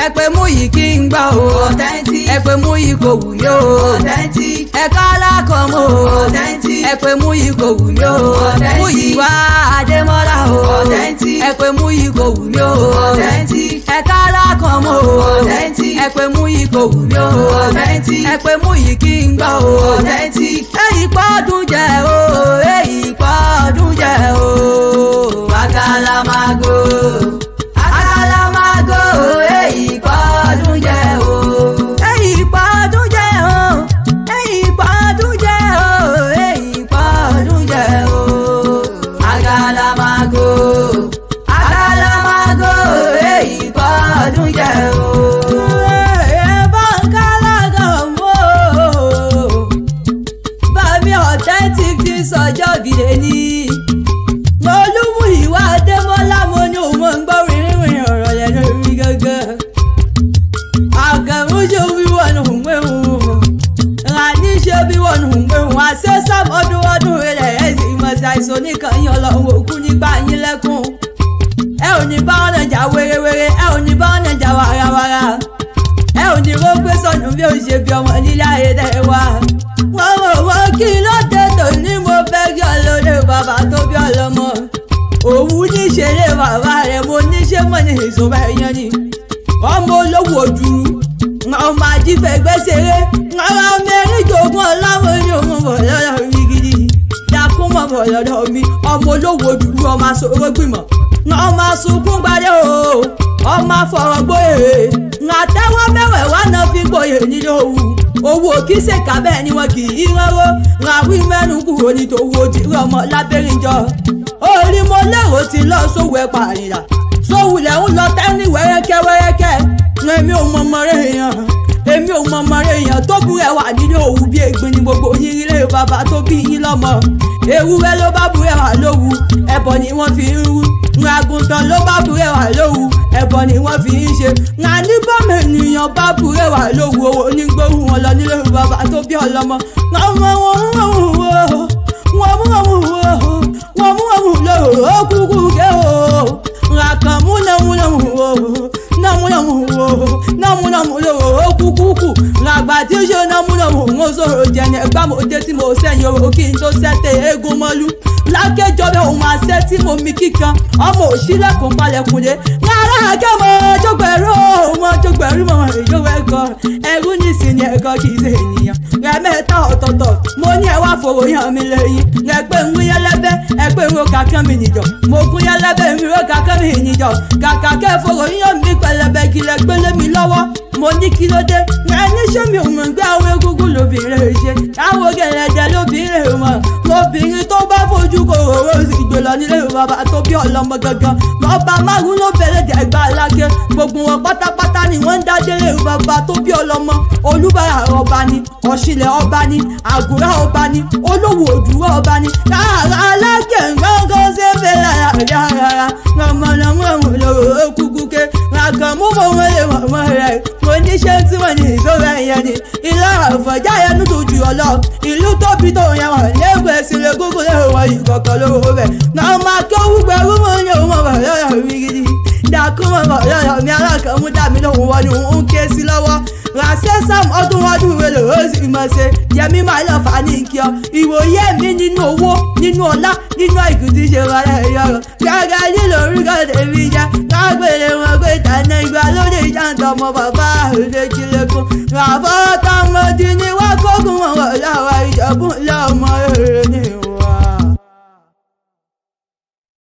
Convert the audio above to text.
ẹ pé Múyì kí n gbọ́ o authentic. ẹ pé Múyì kò wù mí o authentic. ẹ ká lákọ̀ọ́mọ́ o authentic. ẹ pé Múyì kò wù mí o authentic. Múyìwá Adémọ́lá o authentic. ẹ pé Múyì kò wù mí o authentic. ẹ ká lákọ̀ọ́mọ́ o authentic. ẹ pé Múyì kò wù mí o authentic. ẹ pé Múyì kí n gbọ́ o authentic. èyí pọ́dún jẹ o èyí pọ́dún jẹ o Àkàlàmàgò Àkàlàmàgò èyí pọ́dún jẹ o èyí pọ́dún jẹ o èyí pọ́dún jẹ o èyí pọ́dún jẹ o Àkàlàmàgò Àkàlàmàgò èyí pọ́dún jẹ o. Authentic ti sọjọ́ bìrẹ̀ ni Olúmúyìwá Adémọ́lá mo ní òun mọ̀ ń gbọ́ rìnrìn ọ̀rọ̀ lẹ́nu mi gángan àgàmúṣe wíwọ̀ nù wéhùn rání ṣe wíwọ̀ nù wéhùn àṣẹ sábọ́dún rẹ̀ ẹ̀ sì mọ̀ ṣàìsàn nìkan yín ọlọ́run òkú nígbà yín lẹ́kùn ẹ ò ní bá ọ̀nà jà wérewére ẹ ò ní bá ọ̀nà jà wàràwàrà ẹ ò ní ró gbé sọnù bí ó ṣe bí ọmọ nílé ayé dẹ̀ wá wọ́n kí ló dé tó ní mo fẹ́ kí ọlọ́dẹ bàbá tó bí ọlọ́mọ òun níṣẹ́lẹ̀ bàbá rẹ̀ mo níṣẹ́ mọ̀ ní ìṣòro ẹ̀yán ni ọmọ olówó ojú ọmọ àjífẹ́ gbẹ́sẹ̀rẹ́ ọmọ mẹ́rin jogún ọlọ́mọ ní òun bọ̀ lọ́dọ̀ mi gidi dákún mọ̀ bọ̀ lọ́dọ̀ mi ọmọ olówó ojú ọmọ asọ̀rọ̀ gbìmọ̀ ọmọ asùnkún gbadé o ọmọ afọ̀rọ̀ gbóyè àtẹ́wọ́ mẹ́wẹ̀ẹ́wá náà fi gbóyè nílé òun owó kìí ṣe ká bẹ́ẹ̀ ni wọn kì í ránwó ràwí mẹ́nu kúrò ní tòwó tí ọmọ lábẹ́rìnjọ orí mo lérò ti lọ sówó ẹ̀ pààyàn sówù lẹ́hún lọ tẹ́ni wẹ́rẹ́kẹ́ èmi ò mọ ọmọ rẹ̀ èèyàn èmi ò mọ ọmọ rẹ̀ èèyàn tó búrẹ́ wà nínú òwú bí ègbin ní gbogbo yín ilé bàbá tó bí yín lọ́mọ ewúrẹ́ ló bá búrẹ́ wà lówù ẹbọ ni wọ́n fi ń rú àgùntàn ló bá búrẹ́ wà lówù ẹbọ ni wọ́n fi ń ṣe ní bọ́ọ̀mù ènìyàn bá búrẹ́ wà lówù owó onígbóhùn wọn lọ nílé bàbá tó bí ọlọ́mọ wọ́n mú lòrò ó kúkú ké o ràkànmú námúnámú lòrò ó kúkú ràgbà tí ó ṣe námúnámú ń sọ̀rọ̀ jẹ̀yẹ̀ gbàmọ̀dé tí mo sẹ́yìn orò kí n tó sẹ́tẹ̀ eégún mọ́lú lákẹ́jọ́bẹ̀ òun máa ṣẹ́ tí mo mi kíkan ọmọ òṣìlẹ̀kùn palẹ̀kùnlé rárá akẹ́mọ̀ ọjọ́gbẹ̀rú ọmọ ọjọ́gbẹ̀rú mọ̀ ìjọba ẹ̀kọ́ ẹ̀rú nísìnyí ẹ̀kọ́ kì í ṣe ènìyàn rẹ̀ mẹ́ta ọ̀tọ̀ọ̀tọ̀ mo ní ẹ wá fòrò yàn mí lẹ́yìn rẹ̀ pé ń gúnyẹ́ lẹ́bẹ́ ẹ pé ń ro kàkán mi nìjọ mo gúnyẹ́ lẹ́bẹ́ ń ro kàkán mi nìjọ kàkà kẹ́ fòrò yàn mí pẹlẹbẹ kílẹ̀ gbélé mi lọ́wọ́ mo ní kí ló dé ẹni ṣé mi ò mọ̀ gbé àwọn egungun lóbìnrin ṣe àwọn gẹ̀lẹ́dẹ̀ lóbìnrin mọ̀ lóbìnrin tó bá fojú kò rò sì gbé lọ nílé bàbá tó bí ọlọ́mọ gangan ọba márùn ló bẹ̀rẹ̀ dẹ̀gbà alágẹ̀ gbogbo wọn pátápátá ni wọ́n ń dá délé bàbá tó bí ọlọ́mọ olúbàrà ọba ni ọ̀ṣìlẹ̀ ọba ni àgùrá ọba ni olówó òdúró ọba ni rárá alágẹ̀ ngọ́ngọ́ ṣe fẹ́ rárá rọmọlọmọ lòrò kúkú ké ràkànmú mọ̀ wọ́n lè mọ̀ rẹ̀ mo níṣẹ́ tí wọ́n ní ìgbóra ẹ̀yẹ ni ilé àfọ̀já yẹn tó ju ọlọ́ ìlú tóbi tó yẹn wọ̀ lẹ́gbẹ̀ẹ́ sílẹ̀ gbogbo lẹ́wọ̀n wọ̀ ìkọ̀kọ̀ lówó bẹ̀ náà máa kéwú gbẹ̀rú mọ́ ní òun mọ̀ lọ́yọ̀ mi gidi dákún mọ̀ lọ́yọ̀ mi alákànmú dàmí lòun wọ́n ni òun ké sí lọ́wọ́ ràṣẹ́ sam ọdún wẹ́lẹ̀ ó sì mọ̀ ṣe yẹmí máa lọ fà ní kí ọ ìwòye mi nínú owó nínú ọlá nínú àìkú tí ṣe wà lẹ́yìn ọ̀rọ̀ gàgà nílò orúkọ tèmi jẹ́ kágbélé wọn pé tànà ìgbà lóde ìjàntàn ọmọ bàbá òde kílẹ̀kùn ràbọ̀ tọmọdé ni wọ́n